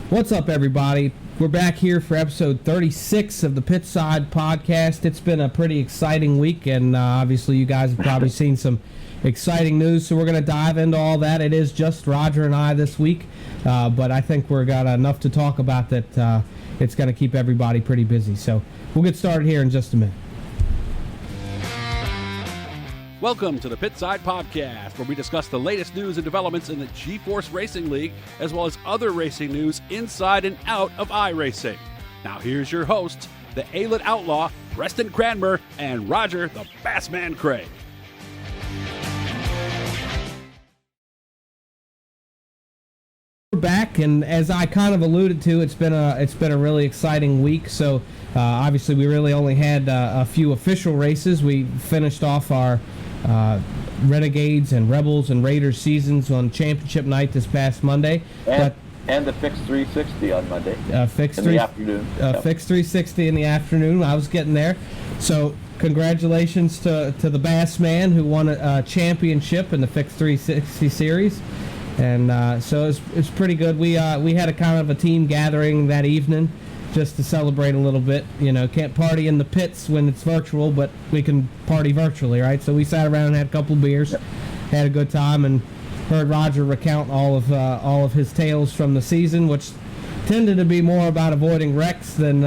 What's up, everybody? We're back here for episode 36 of the Pitside podcast. It's been a pretty exciting week, and obviously you guys have probably seen some exciting news, so we're going to dive into all that. It is just Roger and I this week, but I think we've got enough to talk about that it's going to keep everybody pretty busy. So we'll get started here in just a minute. Welcome to the Pitside Podcast, where we discuss the latest news and developments in the GForce Racing League, as well as other racing news inside and out of iRacing. Now here's your hosts, the A-Lit Outlaw, Preston Cranmer, and Roger, the Bassman Craig. We're back, and as I kind of alluded to, it's been a really exciting week. So obviously we really only had a few official races. We finished off our Renegades and Rebels and Raiders seasons on championship night this past Monday, and the fixed 360 on Monday. Fixed in the afternoon. Fixed 360 in the afternoon. I was getting there. So congratulations to the Bassman who won a championship in the fixed 360 series, and so it's pretty good. We had a kind of a team gathering that evening, just to celebrate a little bit. You know, can't party in the pits when it's virtual, but we can party virtually, right? So we sat around and had a couple beers, had a good time, and heard Roger recount all of his tales from the season, which tended to be more about avoiding wrecks than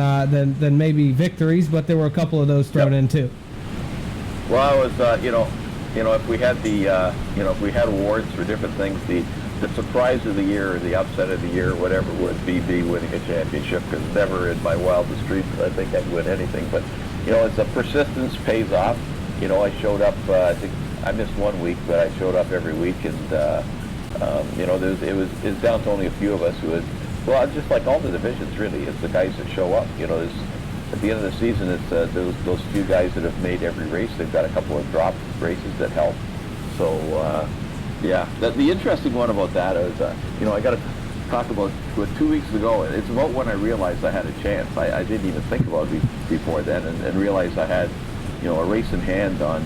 maybe victories, but there were a couple of those thrown in too. Well, I was, if we had if we had awards for different things, the surprise of the year or the upset of the year, whatever, would be winning a championship, because never in my wildest dreams I think I'd win anything. But, it's a persistence pays off. I showed up, I think I missed 1 week, but I showed up every week, and, it was down to only a few of us who had, well, just like all the divisions, really, it's the guys that show up. At the end of the season, it's those few guys that have made every race. They've got a couple of drop races that help. So, yeah, the interesting one about that is, I got to talk about 2 weeks ago. It's about when I realized I had a chance. I didn't even think about it before then, and realized I had, a race in hand on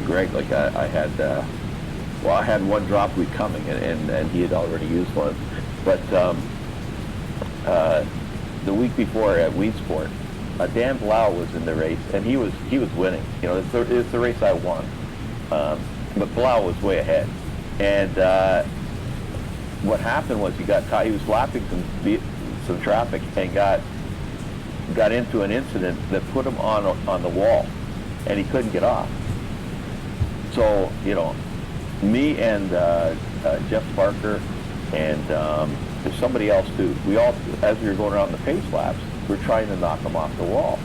Greg. Like I had one drop week coming, and he had already used one. But the week before at Weed Sport, Dan Blau was in the race, and he was winning. It's the race I won. But Blau was way ahead, and what happened was he got caught. He was lapping some traffic and got into an incident that put him on the wall, and he couldn't get off. So me and Jeff Parker and there's somebody else too. We all, as we were going around the pace laps, we're trying to knock him off the wall.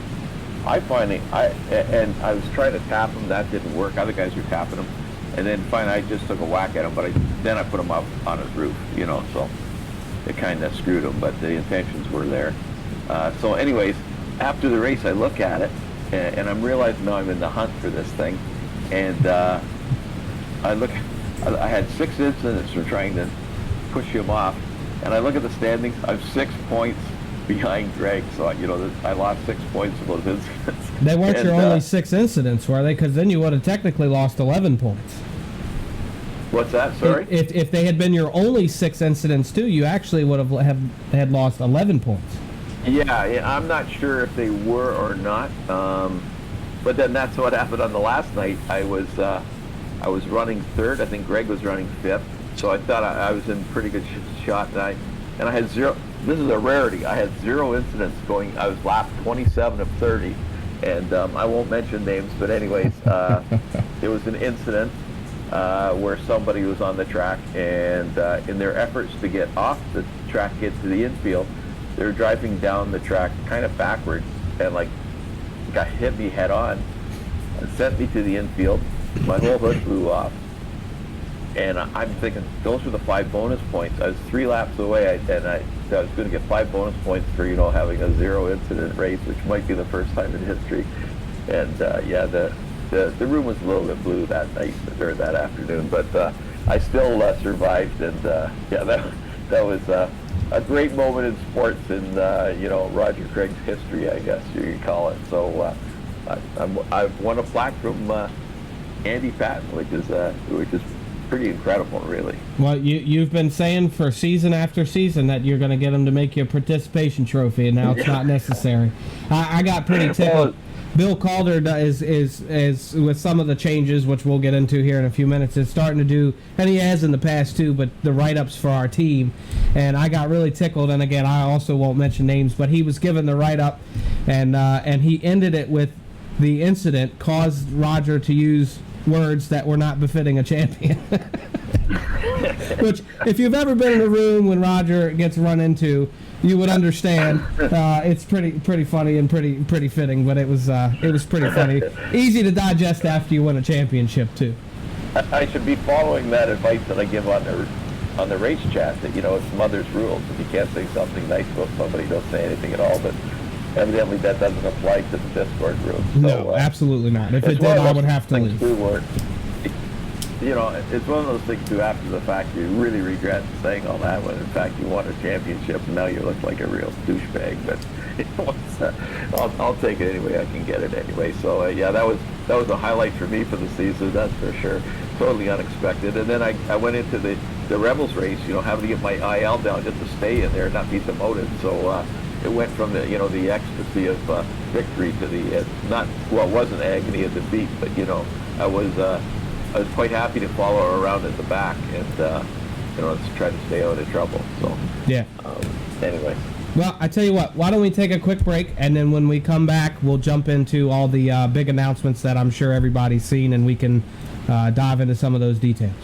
I was trying to tap him. That didn't work. Other guys were tapping him. And then finally, I just took a whack at him, but then I put him up on his roof, so it kind of screwed him, but the intentions were there. So anyways, after the race, I look at it, and I'm realizing now I'm in the hunt for this thing. And I had 6 incidents from trying to push him off, and I look at the standings, I'm 6 points behind Greg, so I lost 6 points of those incidents. They weren't your only 6 incidents, were they? Because then you would have technically lost 11 points. What's that? Sorry? If they had been your only 6 incidents too, you actually would have had lost 11 points. Yeah, I'm not sure if they were or not. But then that's what happened on the last night. I was running third. I think Greg was running fifth. So I thought I was in pretty good shot, and I had 0. This is a rarity. I had 0 incidents going. I was lapped 27 of 30, and I won't mention names, but anyways, there was an incident where somebody was on the track, and in their efforts to get off the track, get to the infield, they were driving down the track kind of backwards, and hit me head on, and sent me to the infield. My whole hood blew off. And I'm thinking, those were the 5 bonus points. I was 3 laps away, and I was going to get 5 bonus points for, having a 0 incident race, which might be the first time in history. And the room was a little bit blue that night, or that afternoon, but I still survived. And that was a great moment in sports in Roger Craig's history, I guess you could call it. So I've won a plaque from Andy Patton, which is pretty incredible, really. Well, you've been saying for season after season that you're going to get them to make you a participation trophy, and now it's not necessary. I got pretty tickled. Bill Calder is with some of the changes, which we'll get into here in a few minutes, is starting to do, and he has in the past too, but the write-ups for our team. And I got really tickled, and again, I also won't mention names, but he was given the write-up, and he ended it with the incident caused Roger to use words that were not befitting a champion. Which, if you've ever been in a room when Roger gets run into, you would understand. It's pretty funny and pretty fitting, but it was pretty funny. Easy to digest after you win a championship too. I should be following that advice that I give on the race chat, that it's mother's rules. If you can't say something nice about somebody, don't say anything at all. But evidently that doesn't apply to the Discord rules. So, no, absolutely not. If it did, I would have to leave. It's one of those things too, after the fact, you really regret saying all that when in fact you won a championship and now you look like a real douchebag. But I'll take it anyway. I can get it anyway. So that was a highlight for me for the season, that's for sure. Totally unexpected. And then I went into the Rebels race, having to get my IL down just to stay in there and not be demoted. So it went from the ecstasy of victory to the it wasn't agony of defeat, but I was quite happy to follow her around at the back and to try to stay out of trouble. So yeah. Anyway. Well, I tell you what. Why don't we take a quick break, and then when we come back, we'll jump into all the big announcements that I'm sure everybody's seen, and we can dive into some of those details.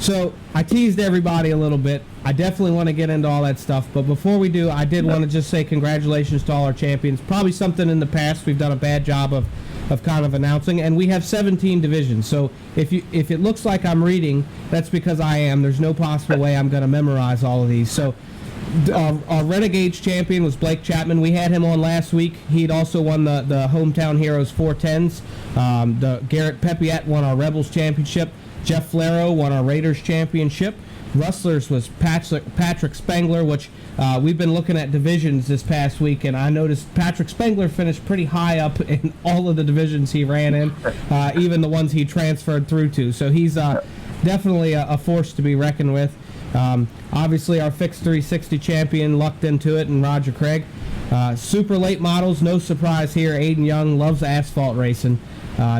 So I teased everybody a little bit. I definitely want to get into all that stuff. But before we do, I did want to just say congratulations to all our champions. Probably something in the past we've done a bad job of kind of announcing. And we have 17 divisions. So if it looks like I'm reading, that's because I am. There's no possible way I'm going to memorize all of these. So our Renegades champion was Blake Chapman. We had him on last week. He'd also won the Hometown Heroes 410s. The Garrett Pepiat won our Rebels championship. Jeff Flaro won our Raiders championship. Rustlers was Patrick Spangler, which we've been looking at divisions this past week, and I noticed Patrick Spangler finished pretty high up in all of the divisions he ran in, even the ones he transferred through to. So he's definitely a force to be reckoned with. Obviously, our Fixed 360 champion lucked into it, and Roger Craig. Super late models, no surprise here. Aiden Young loves asphalt racing.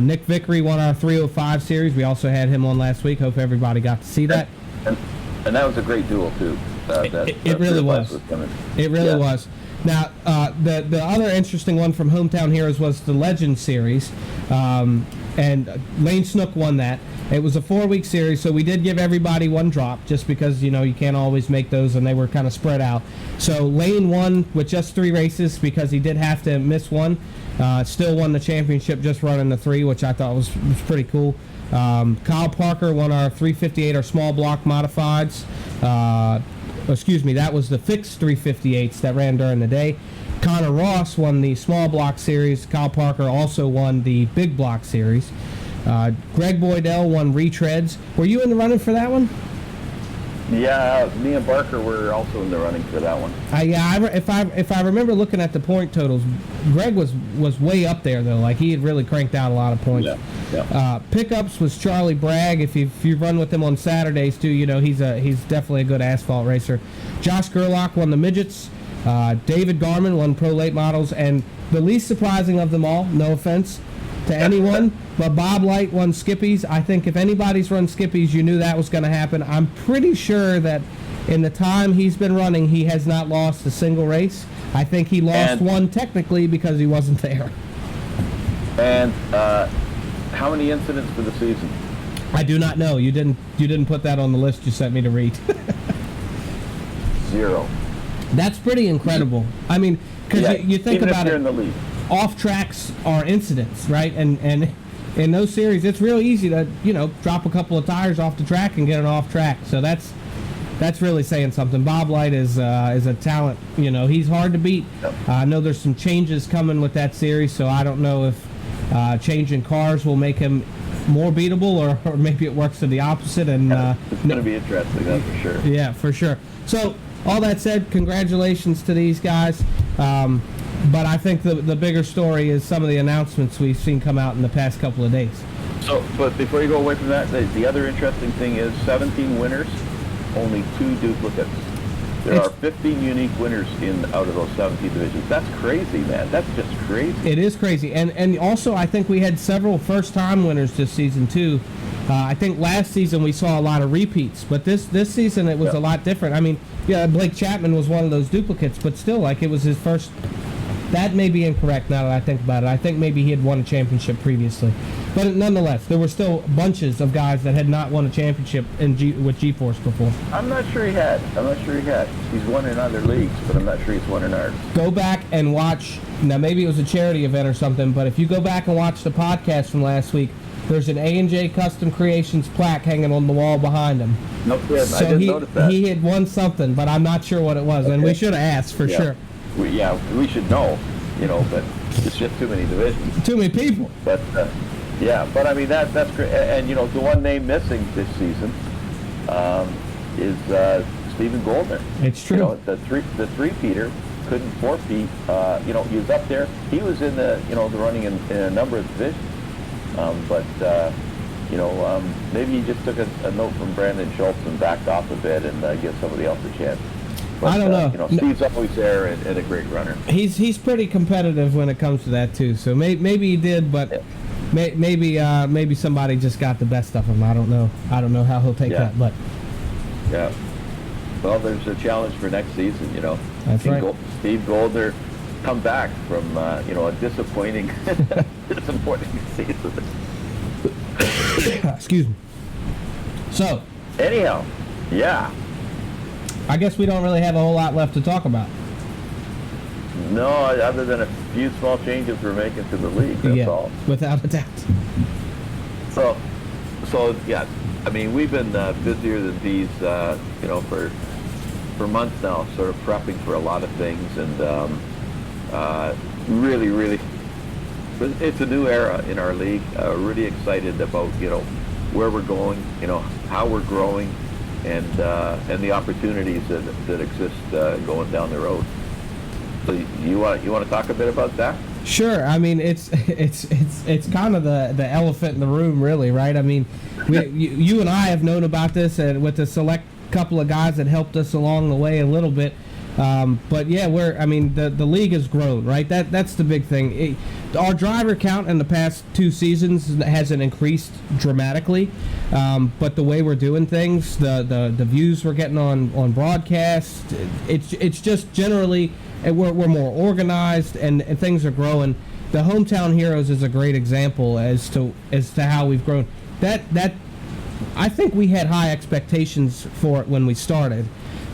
Nick Vickery won our 305 series. We also had him on last week. Hope everybody got to see that. And that was a great duel, too. It really was. It really was. Now, the other interesting one from Hometown Heroes was the Legend Series, and Lane Snook won that. It was a 4-week series, so we did give everybody one drop, just because you can't always make those, and they were kind of spread out. So Lane won with just 3 races because he did have to miss one. Still won the championship just running the 3, which I thought was pretty cool. Kyle Parker won our 358, our small block modifieds. That was the fixed 358s that ran during the day. Connor Ross won the small block series. Kyle Parker also won the big block series. Greg Boydell won retreads. Were you in the running for that one? Yeah, me and Barker were also in the running for that one. If I remember looking at the point totals, Greg was way up there though. Like he had really cranked out a lot of points. Yeah. Pickups was Charlie Bragg. If you run with him on Saturdays too, he's definitely a good asphalt racer. Josh Gerlach won the midgets. David Garman won pro late models, and the least surprising of them all, no offense to anyone, but Bob Light won skippies. I think if anybody's run skippies, you knew that was going to happen. I'm pretty sure that in the time he's been running, he has not lost a single race. I think he lost one technically because he wasn't there. And how many incidents for the season? I do not know. You didn't put that on the list you sent me to read. 0. That's pretty incredible. I mean, because you think even about if you're it. in the lead. Off tracks are incidents, right? And in those series, it's real easy to drop a couple of tires off the track and get it off track. So that's really saying something. Bob Light is a talent. He's hard to beat. I know there's some changes coming with that series, so I don't know if changing cars will make him more beatable, or maybe it works to the opposite. And it's going to be interesting, that's for sure. Yeah, for sure. So all that said, congratulations to these guys. But I think the bigger story is some of the announcements we've seen come out in the past couple of days. So, but before you go away from that, the other interesting thing is 17 winners, only 2 duplicates. There are 15 unique winners out of those 17 divisions. That's crazy, man. That's just crazy. It is crazy. And also, I think we had several first-time winners this season, too. I think last season we saw a lot of repeats, but this season it was a lot different. I mean, Blake Chapman was one of those duplicates, but still, like, it was his first. That may be incorrect now that I think about it. I think maybe he had won a championship previously. But nonetheless, there were still bunches of guys that had not won a championship with GForce before. I'm not sure he had. He's won in other leagues, but I'm not sure he's won in ours. Go back and watch. Now, maybe it was a charity event or something, but if you go back and watch the podcast from last week, there's an A&J Custom Creations plaque hanging on the wall behind him. No kidding. So I didn't notice that. He had won something, but I'm not sure what it was, and we should have asked for sure. We should know, but it's just too many divisions. Too many people. But but I mean that's great. And the one name missing this season is Stephen Goldner. It's true. The three-peater couldn't 4-peat. He was up there. He was in the the running in a number of divisions. Maybe he just took a note from Brandon Schultz and backed off a bit and give somebody else a chance. But, I don't know. Steve's always there and a great runner. He's pretty competitive when it comes to that too. So maybe he did, but maybe somebody just got the best of him. I don't know how he'll take that, but well, there's a challenge for next season. That's right. Steve Goldner come back from a disappointing season. Excuse me. So anyhow, I guess we don't really have a whole lot left to talk about. No, other than a few small changes we're making to the league. That's all. Without a doubt. So I mean, we've been busier than these, for months now, sort of prepping for a lot of things, and really, it's a new era in our league. Really excited about where we're going, how we're growing, and the opportunities that exist going down the road. So you want to talk a bit about that? Sure. I mean, it's kind of the elephant in the room, really, right? I mean, you and I have known about this, and with the select couple of guys that helped us along the way a little bit. But yeah, the league has grown, right? That's the big thing. Our driver count in the past 2 seasons hasn't increased dramatically, but the way we're doing things, the views we're getting on broadcast, it's just generally we're more organized and things are growing. The Hometown Heroes is a great example as to how we've grown. That I think we had high expectations for it when we started,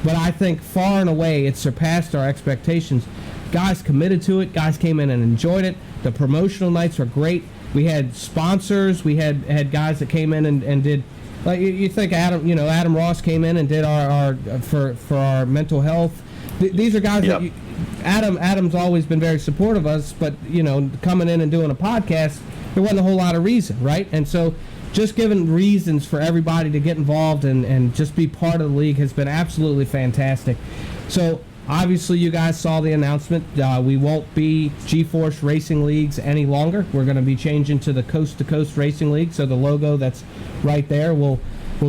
but I think far and away it surpassed our expectations. Guys committed to it. Guys came in and enjoyed it. The promotional nights were great. We had sponsors. We had guys that came in and did, like you think Adam Ross came in and did our for our mental health. These are guys Yep. that Adam's always been very supportive of us, but coming in and doing a podcast, there wasn't a whole lot of reason, right? And so just giving reasons for everybody to get involved and just be part of the league has been absolutely fantastic. So obviously you guys saw the announcement. We won't be GForce Racing Leagues any longer. We're going to be changing to the Coast to Coast Racing League. So the logo that's right there will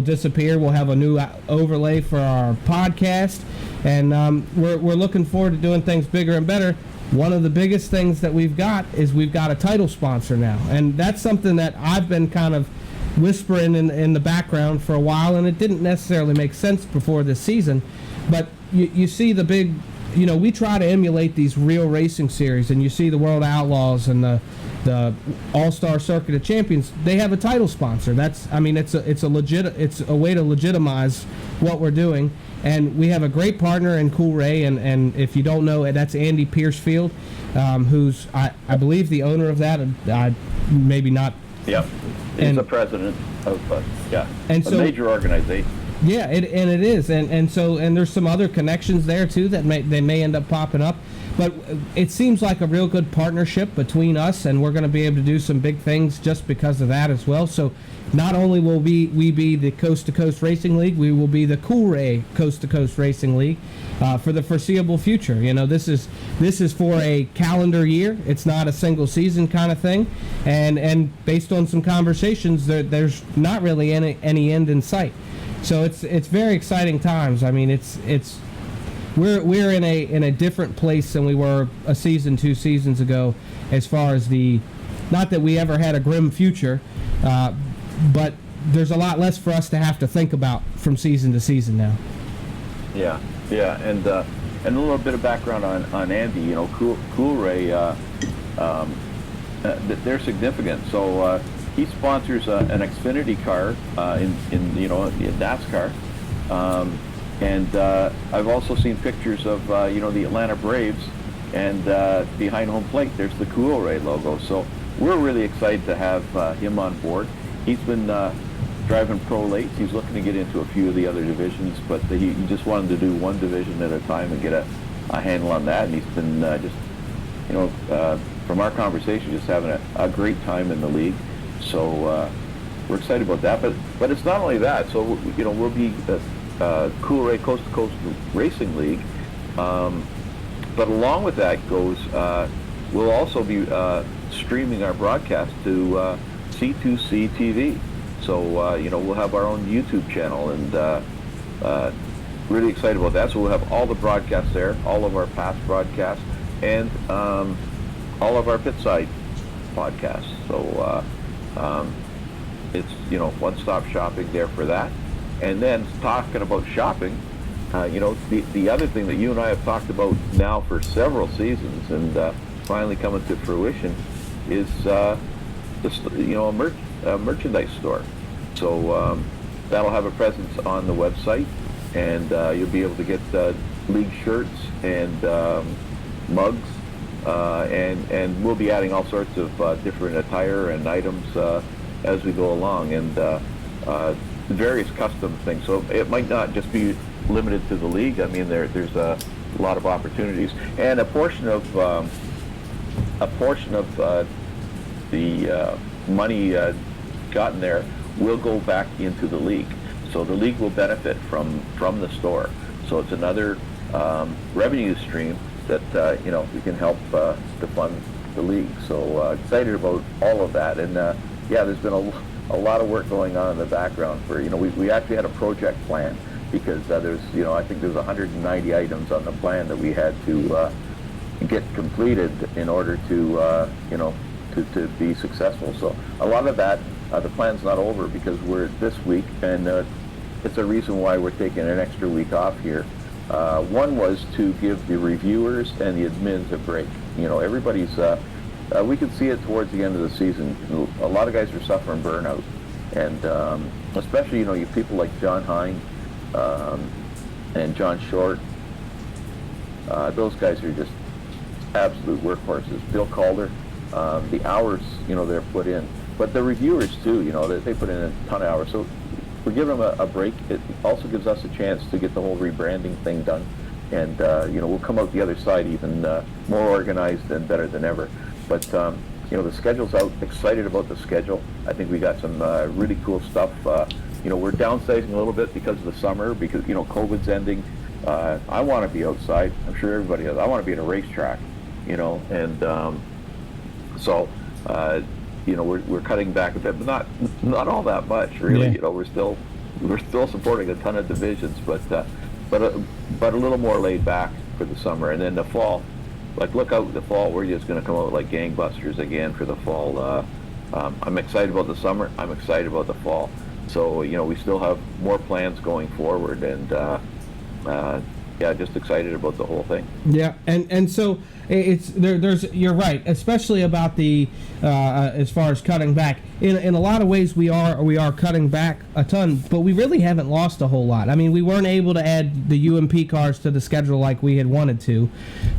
disappear. We'll have a new overlay for our podcast, and we're looking forward to doing things bigger and better. One of the biggest things that we've got is we've got a title sponsor now, and that's something that I've been kind of whispering in the background for a while, and it didn't necessarily make sense before this season. But you see the big, we try to emulate these real racing series, and you see the World Outlaws and the All-Star Circuit of Champions. They have a title sponsor. It's a way to legitimize what we're doing, and we have a great partner in Cool Ray, and if you don't know, that's Andy Piercefield, who's I believe the owner of that. Maybe not. Yep. He's the president of a major organization. Yeah, it is, and so there's some other connections there too that they may end up popping up, but it seems like a real good partnership between us, and we're going to be able to do some big things just because of that as well. So not only will we be the Coast to Coast Racing League, we will be the Cool Ray Coast to Coast Racing League for the foreseeable future. This is for a calendar year. It's not a single season kind of thing, and based on some conversations, there's not really any end in sight. So it's very exciting times. I mean, we're in a different place than we were a season, 2 seasons ago, as far as not that we ever had a grim future, but there's a lot less for us to have to think about from season to season now. Yeah, and a little bit of background on Andy. Cool Ray, they're significant. So he sponsors an Xfinity car in NASCAR, and I've also seen pictures of the Atlanta Braves, and behind home plate there's the Cool Ray logo. So we're really excited to have him on board. He's been driving pro lates. He's looking to get into a few of the other divisions, but he just wanted to do one division at a time and get a handle on that. And he's been from our conversation, just having a great time in the league. So we're excited about that. But it's not only that. So we'll be the Cool Ray Coast to Coast Racing League. But along with that goes, we'll also be streaming our broadcast to C2C TV. So we'll have our own YouTube channel, and really excited about that. So we'll have all the broadcasts there, all of our past broadcasts, and all of our Pitside podcasts. So it's one-stop shopping there for that. And then talking about shopping, the other thing that you and I have talked about now for several seasons, and finally coming to fruition, is a merchandise store. So that'll have a presence on the website, and you'll be able to get league shirts and mugs, and we'll be adding all sorts of different attire and items as we go along, and various custom things. So it might not just be limited to the league. I mean, there's a lot of opportunities, and a portion of the money gotten there will go back into the league. So the league will benefit from the store. So it's another revenue stream that we can help to fund the league. So excited about all of that. And there's been a lot of work going on in the background for we actually had a project plan because there's, I think there's 190 items on the plan that we had to get completed in order to, to be successful. So a lot of that, the plan's not over because we're this week, and it's a reason why we're taking an extra week off here. One was to give the reviewers and the admins a break. Everybody's, we can see it towards the end of the season. A lot of guys are suffering burnout, and especially, you people like John Hine and John Short. Those guys are just absolute workhorses. Bill Calder, the hours, they're put in. But the reviewers too, they put in a ton of hours. So we're giving them a break. It also gives us a chance to get the whole rebranding thing done. And, we'll come out the other side even more organized and better than ever. But, the schedule's out. Excited about the schedule. I think we got some really cool stuff. We're downsizing a little bit because of the summer, because, COVID's ending. I want to be outside. I'm sure everybody does. I want to be at a racetrack, and so, we're cutting back a bit, but not all that much, really. Yeah. We're still supporting a ton of divisions, but a little more laid back for the summer, and then the fall. Like, look out the fall. We're just going to come out like gangbusters again for the fall. I'm excited about the summer. I'm excited about the fall. So we still have more plans going forward, and just excited about the whole thing. Yeah, and so it's there's you're right, especially about the as far as cutting back. In a lot of ways, we are cutting back a ton, but we really haven't lost a whole lot. I mean, we weren't able to add the UMP cars to the schedule like we had wanted to,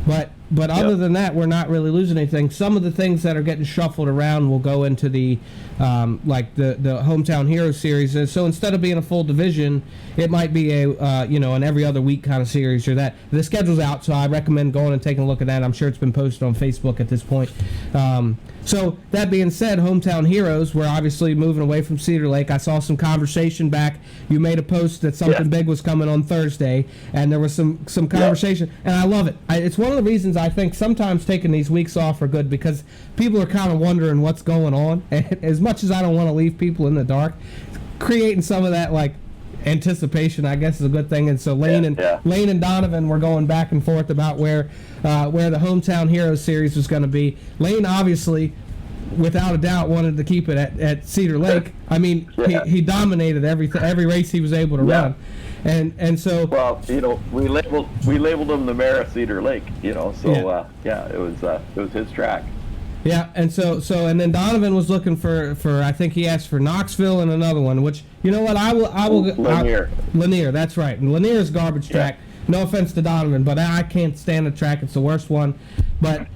but other than that, we're not really losing anything. Some of the things that are getting shuffled around will go into the like the Hometown Hero series. And so instead of being a full division, it might be a an every other week kind of series or that. The schedule's out, so I recommend going and taking a look at that. I'm sure it's been posted on Facebook at this point. So that being said, Hometown Heroes, we're obviously moving away from Cedar Lake. I saw some conversation back. You made a post that something big was coming on Thursday, and there was some conversation, and I love it. It's one of the reasons I think sometimes taking these weeks off are good, because people are kind of wondering what's going on. And as much as I don't want to leave people in the dark, creating some of that like anticipation, I guess, is a good thing. And so Lane and Donovan were going back and forth about where the Hometown Heroes series was going to be. Lane obviously, without a doubt, wanted to keep it at Cedar Lake. I mean, he dominated every race he was able to run. And so, well, we labeled him the mayor of Cedar Lake, so it was his track. Yeah, and so and then Donovan was looking for I think he asked for Knoxville and another one, which, you know what, I will Lanier, that's right. And Lanier's garbage track. No offense to Donovan, but I can't stand the track. It's the worst one. But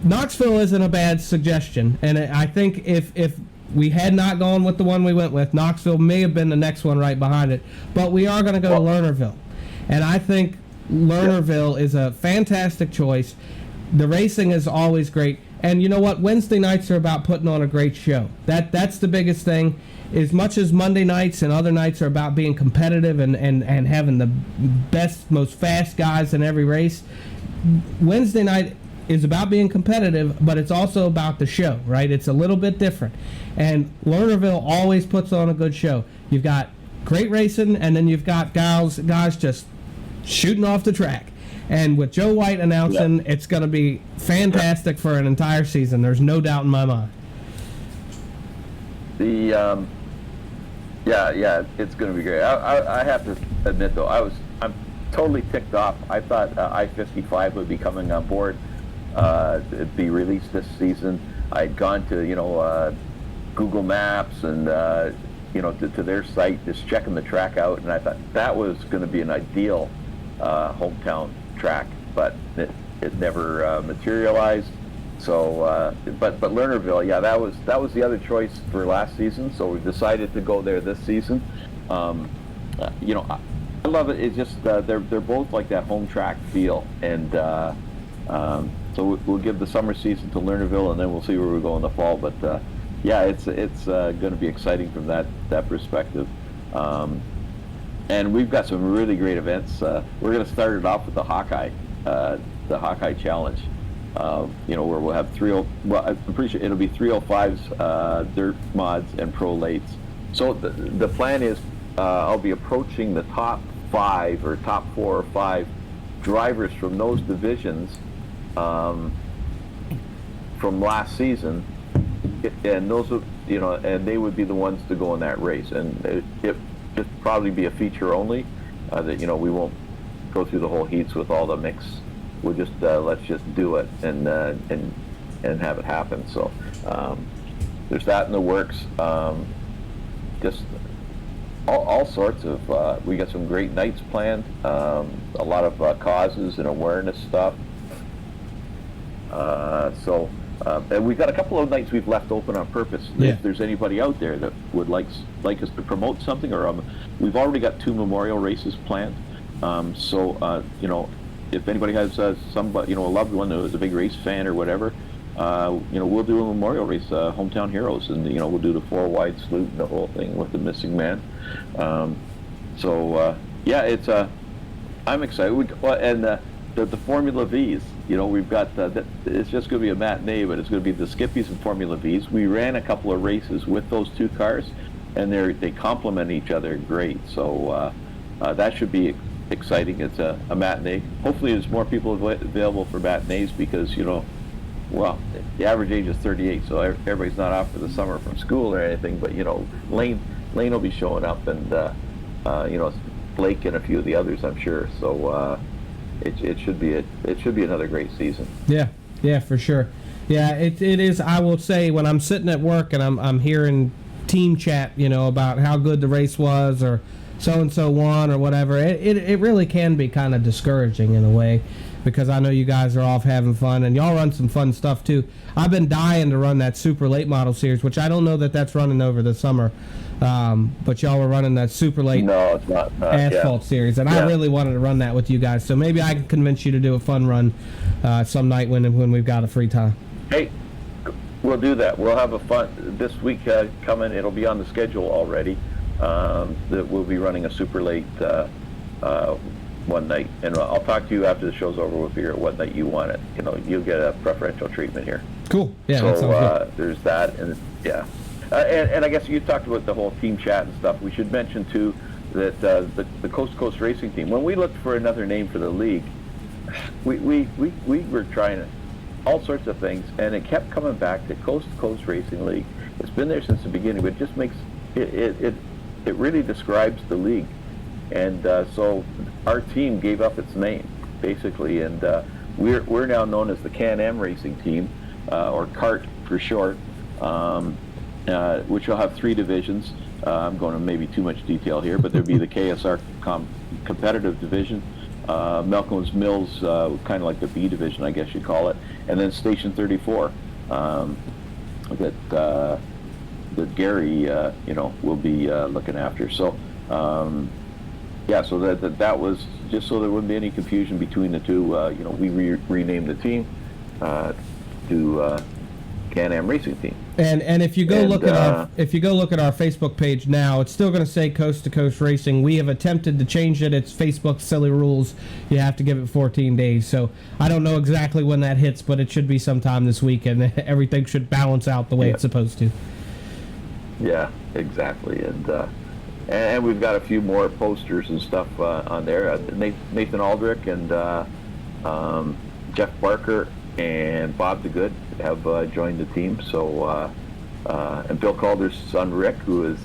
Knoxville isn't a bad suggestion, and I think if we had not gone with the one we went with, Knoxville may have been the next one right behind it. But we are going to go to Lernerville, and I think Lernerville is a fantastic choice. The racing is always great. And you know what? Wednesday nights are about putting on a great show. That's the biggest thing. As much as Monday nights and other nights are about being competitive and having the best, most fast guys in every race, Wednesday night is about being competitive, but it's also about the show, right? It's a little bit different. And Lernerville always puts on a good show. You've got great racing, and then you've got guys just shooting off the track. And with Joe White announcing, it's going to be fantastic for an entire season. There's no doubt in my mind. It's going to be great. I have to admit, though, I'm totally ticked off. I thought I-55 would be coming on board, it'd be released this season. I'd gone to Google Maps and to their site, just checking the track out, and I thought that was going to be an ideal hometown track, but it never materialized. So, but Lernerville, that was the other choice for last season. So we decided to go there this season. I love it. It's just they're both like that home track feel, and so we'll give the summer season to Lernerville, and then we'll see where we go in the fall. But it's going to be exciting from that perspective. And we've got some really great events. We're going to start it off with the Hawkeye Challenge, where we'll have I'm pretty sure it'll be 305s, dirt mods, and pro lates. So the plan is I'll be approaching the top 5 or top 4 or 5 drivers from those divisions from last season, and those are, and they would be the ones to go in that race, and it probably be a feature only. That we won't go through the whole heats with all the mix. We'll just let's just do it and have it happen. So there's that in the works. Just all sorts of. We got some great nights planned. A lot of causes and awareness stuff. And we've got a couple of nights we've left open on purpose. Yeah. If there's anybody out there that would like us to promote something, or we've already got 2 memorial races planned. If anybody has somebody, a loved one who is a big race fan or whatever, we'll do a memorial race, Hometown Heroes, and we'll do the 4 wide salute and the whole thing with the missing man. It's I'm excited. And the Formula V's, we've got it's just going to be a matinee, but it's going to be the Skippies and Formula V's. We ran a couple of races with those 2 cars, and they complement each other great. So that should be exciting. It's a matinee. Hopefully there's more people available for matinees because, the average age is 38, so everybody's not off for the summer from school or anything, but, Lane will be showing up, and, Blake and a few of the others, I'm sure. So it should be another great season. Yeah, for sure. Yeah, it is. I will say, when I'm sitting at work and I'm hearing team chat, about how good the race was, or so-and-so won, or whatever, it really can be kind of discouraging in a way, because I know you guys are off having fun, and y'all run some fun stuff too. I've been dying to run that super late model series, which I don't know that's running over the summer, but y'all were running that super late it's not, asphalt series, and I really wanted to run that with you guys, so maybe I can convince you to do a fun run some night when we've got a free time. Hey, we'll do that. We'll have a fun this week coming. It'll be on the schedule already. That we'll be running a super late one night, and I'll talk to you after the show's over. We'll figure out what night you want it. You'll get a preferential treatment here. Cool. Yeah. So that sounds good. There's that, and and I guess you talked about the whole team chat and stuff. We should mention too that the Coast to Coast Racing Team. When we looked for another name for the league, we were trying all sorts of things, and it kept coming back to Coast Racing League. It's been there since the beginning, but it just makes it really describes the league. And so our team gave up its name, basically, and we're now known as the Can-Am Racing Team, or CART for short, which will have 3 divisions. I'm going to maybe too much detail here, but there'll be the KSR competitive division, Malcolm's Mills, kind of like the B division, I guess you call it, and then Station 34, that Gary, will be looking after. So, so that was just so there wouldn't be any confusion between the two. We renamed the team to Can-Am Racing Team. And if you go look at our Facebook page now, it's still going to say Coast to Coast Racing. We have attempted to change it. It's Facebook's silly rules. You have to give it 14 days. So I don't know exactly when that hits, but it should be sometime this week, and everything should balance out the way it's supposed to. Yeah, exactly. And we've got a few more posters and stuff on there. Nathan Aldrich and Jeff Barker and Bob DeGood have joined the team. So, and Bill Calder's son Rick, who is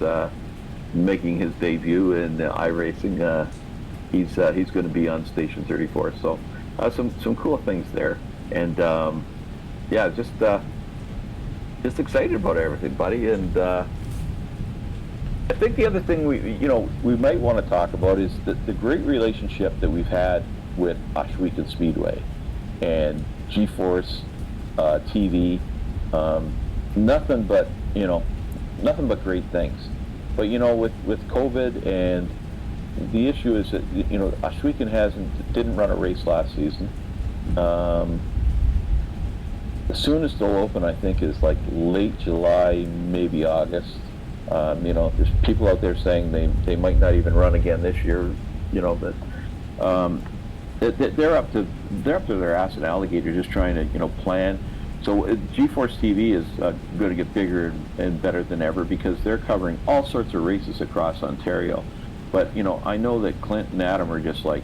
making his debut in iRacing, he's going to be on Station 34. So, some cool things there. And just excited about everything, buddy. And I think the other thing we might want to talk about is the great relationship that we've had with Ohsweken Speedway and GForce TV. Nothing but great things. But with COVID, and the issue is that Ohsweken didn't run a race last season. The soonest they'll open, I think, is like late July, maybe August. There's people out there saying they might not even run again this year. But they're up to their ass in alligator, just trying to plan. So GForce TV is going to get bigger and better than ever, because they're covering all sorts of races across Ontario. but I know that Clint and Adam are just like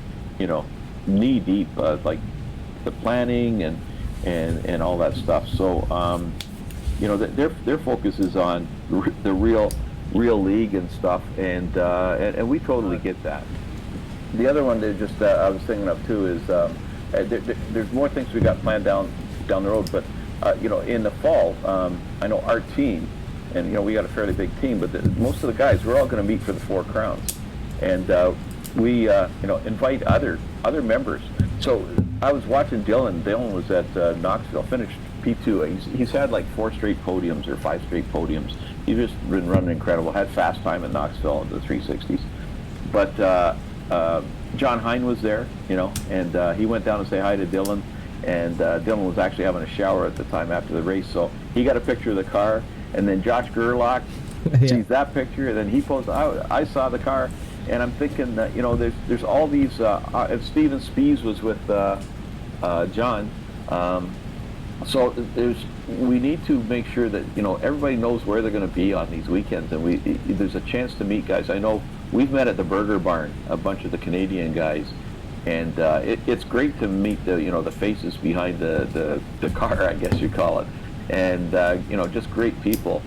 knee deep, like the planning and all that stuff. So their focus is on the real league and stuff, and we totally get that. The other one that just I was thinking of too is there's more things we got planned down the road, but in the fall, I know our team, and we got a fairly big team, but most of the guys, we're all going to meet for the 4 Crowns, and we invite other members. So I was watching Dylan. Dylan was at Knoxville, finished P2. He's had like 4 straight podiums or 5 straight podiums. He's just been running incredible. Had fast time in Knoxville in the 360s. But John Hine was there, and he went down to say hi to Dylan. And Dylan was actually having a shower at the time after the race, so he got a picture of the car. And then Josh Gerlach sees that picture, and then he posts, I saw the car. And I'm thinking that there's all these. And Steven Spees was with John. So we need to make sure that everybody knows where they're going to be on these weekends, and there's a chance to meet guys. I know we've met at the Burger Barn, a bunch of the Canadian guys, and it's great to meet the faces behind the car, I guess you call it, and just great people.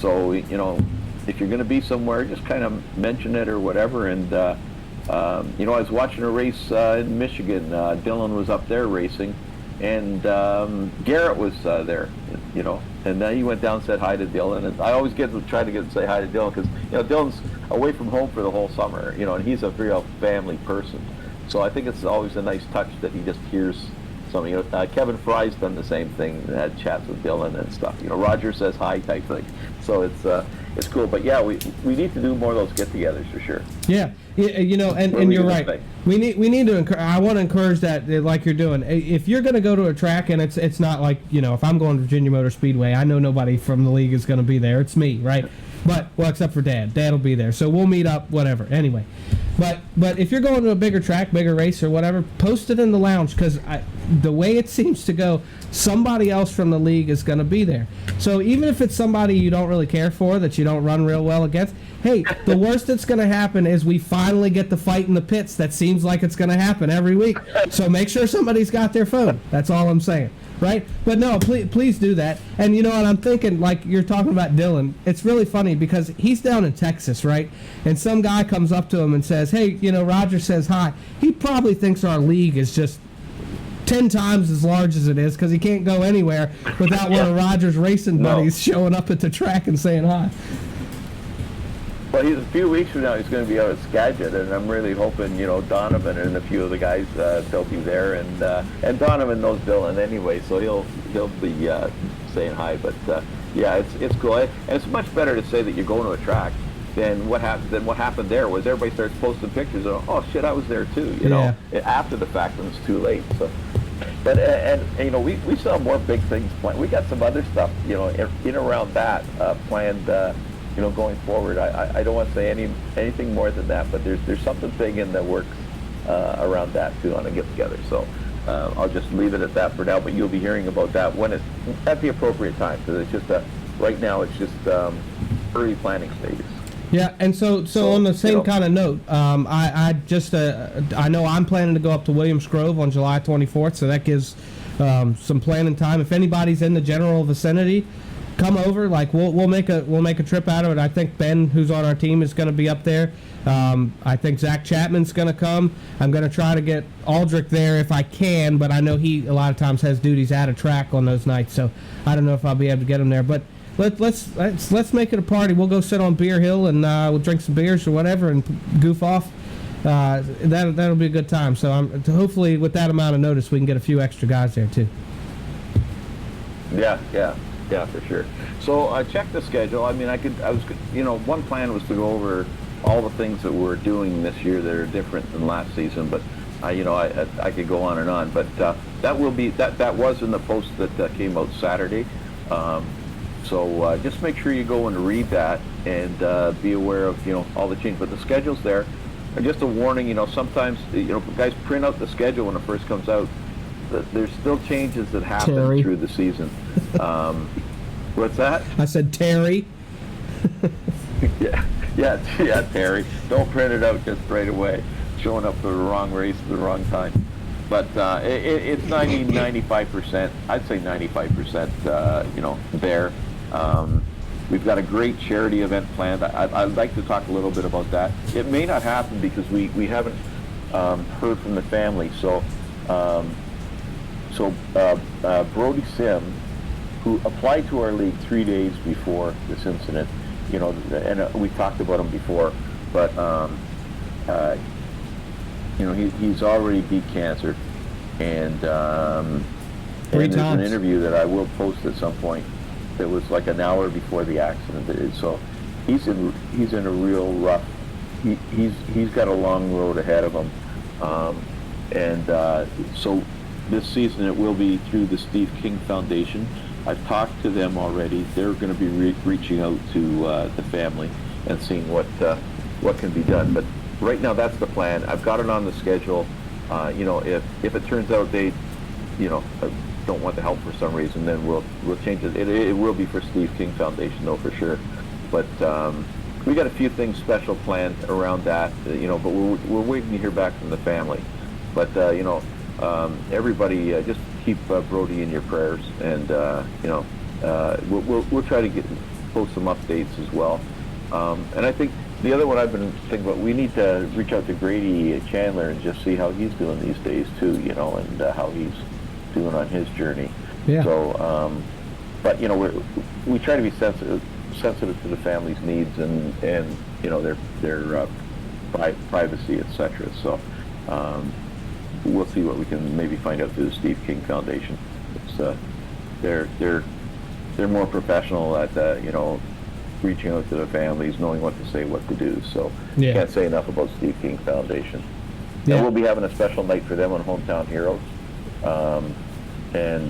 So if you're going to be somewhere, just kind of mention it or whatever. And I was watching a race in Michigan. Dylan was up there racing, and Garrett was there, and then he went down and said hi to Dylan. And I always try to say hi to Dylan because Dylan's away from home for the whole summer, and he's a real family person. So I think it's always a nice touch that he just hears something. Kevin Fry's done the same thing, had chats with Dylan and stuff. Roger says hi type thing. So it's cool. But yeah, we need to do more of those get-togethers for sure. Yeah, and you're right. We need to. I want to encourage that, like you're doing. If you're going to go to a track, and it's not like if I'm going to Virginia Motor Speedway, I know nobody from the league is going to be there. It's me, right? But except for Dad. Dad will be there, so we'll meet up. Whatever. Anyway, but if you're going to a bigger track, bigger race or whatever, post it in the lounge because the way it seems to go, somebody else from the league is going to be there. So even if it's somebody you don't really care for, that you don't run real well against, hey, the worst that's going to happen is we finally get the fight in the pits. That seems like it's going to happen every week. So make sure somebody's got their phone. That's all I'm saying. Right? But no, please do that. And and I'm thinking, like you're talking about Dylan, it's really funny because he's down in Texas, right? And some guy comes up to him and says, hey, Roger says hi. He probably thinks our league is just 10 times as large as it is because he can't go anywhere without one of Roger's racing buddies showing up at the track and saying hi. Well, he's a few weeks from now. He's going to be out at Skagit, and I'm really hoping, Donovan and a few of the guys they'll be there, and Donovan knows Dylan anyway, so he'll be saying hi. But yeah, it's cool, and it's much better to say that you're going to a track than what happened there was everybody starts posting pictures of, oh shit, I was there too, after the fact when it's too late. So, but and we still have more big things planned. We got some other stuff, in around that planned. Going forward, I don't want to say anything more than that, but there's something big in the works around that too on a get together. So I'll just leave it at that for now. But you'll be hearing about that when it's at the appropriate time, because it's just right now it's just early planning stages. Yeah, and so on the same kind of note, I know I'm planning to go up to Williams Grove on July 24th, so that gives some planning time. If anybody's in the general vicinity, come over. Like we'll make a trip out of it. I think Ben, who's on our team, is going to be up there. I think Zach Chapman's going to come. I'm going to try to get Aldrich there if I can, but I know he a lot of times has duties at a track on those nights, so I don't know if I'll be able to get him there. But let's make it a party. We'll go sit on Beer Hill and we'll drink some beers or whatever and goof off. That'll be a good time. So hopefully with that amount of notice we can get a few extra guys there too. Yeah, for sure. So I checked the schedule. I mean, one plan was to go over all the things that we're doing this year that are different than last season, but I could go on and on. But that was in the post that came out Saturday. So just make sure you go and read that and be aware of all the changes. But the schedule's there. And just a warning, sometimes guys print out the schedule when it first comes out. There's still changes that happen through the season. What's that? I said Terry. Yeah, Yeah, Terry. Don't print it out just right away. Showing up for the wrong race at the wrong time. But it's 95%. I'd say 95%. There. We've got a great charity event planned. I'd like to talk a little bit about that. It may not happen because we haven't heard from the family. So Brody Sim, who applied to our league 3 days before this incident, and we talked about him before, but he's already beat cancer, and there's an interview that I will post at some point. It was like an hour before the accident, so he's in a real rough. He's got a long road ahead of him, so this season it will be through the Steve King Foundation. I've talked to them already. They're going to be reaching out to the family and seeing what can be done. But right now, that's the plan. I've got it on the schedule. If it turns out they, don't want the help for some reason, then we'll change it. It will be for Steve King Foundation, though, for sure. But we got a few things special planned around that, but we're waiting to hear back from the family. But everybody, just keep Brody in your prayers, and we'll try to post some updates as well. And I think the other one I've been thinking about, we need to reach out to Grady Chandler and just see how he's doing these days too, and how he's doing on his journey. Yeah. So, but we try to be sensitive to the family's needs and their privacy, etc. So we'll see what we can maybe find out through the Steve King Foundation. It's they're more professional at reaching out to the families, knowing what to say, what to do. So can't say enough about Steve King Foundation. Yeah. And we'll be having a special night for them on Hometown Heroes. And